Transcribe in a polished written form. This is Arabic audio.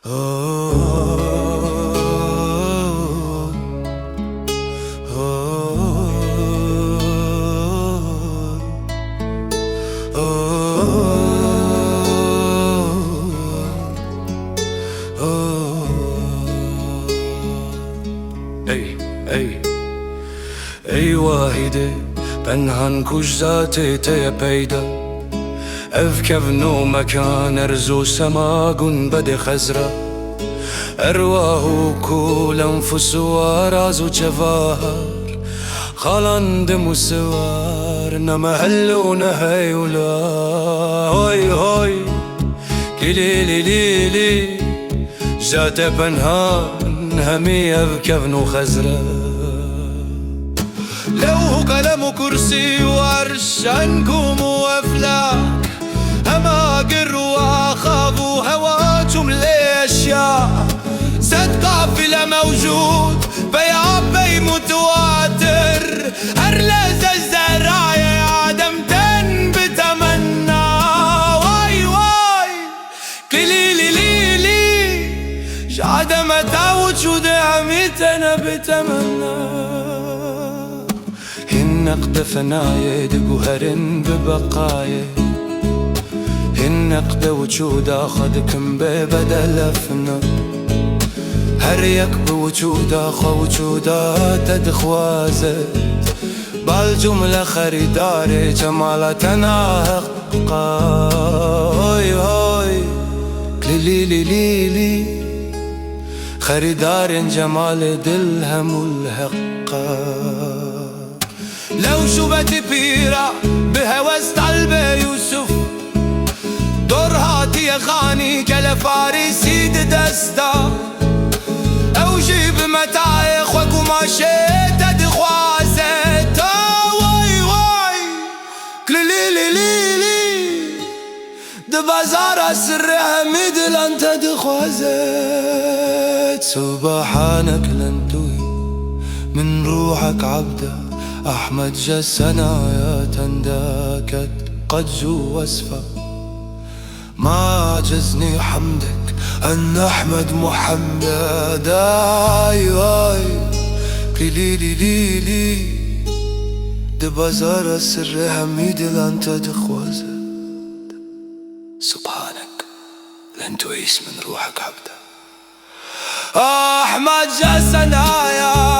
ای واحده پنهان کش ذاتی تی پیدا اف کفنو مکان ارزو سماگون بد خزرا ارواح كل انفس واراز وجواهر خالند مسوار نمهل ونهي ولا هوي هوي كليلي ليلي جات بنهان همي بكفن خزرة لو قلم كرسي وعرش عنكم وافلاك هماجر واخاف هواكم الاشياء زاد قافلة موجود بيعبي متواتر هرلز الزرايا عدم بتمنى واي واي كليلي ليلي عدم وجود عميتنا بتمنى هنقد فنايا دقوهرن ببقايا هنقد وجود اخذكم ببدل فنا هريك بوجود اخو وجودات تدخوازت بالجملة خريداري جمالتنا حقا هوي هوي ليلي ليلي خريدار جمال دلهم الحقا لو شبت بيرة بهوس قلب يوسف دورهاتي غاني كالفارسي دستا او جيب متايخ وقماشي تدخوازت واي واي كليلي ليلي دبازار سرها مدل انت دخوازت سبحانك لنتوي من روحك عبدا احمد جسنا يا تنداكت قد جو وصفه ما عجزني حمدك أن أحمد محمد آي آي ليلي ليلي دبازار السر حميد لن تدخوازت سبحانك لن تعيس من روحك عبدا أحمد جسنا يا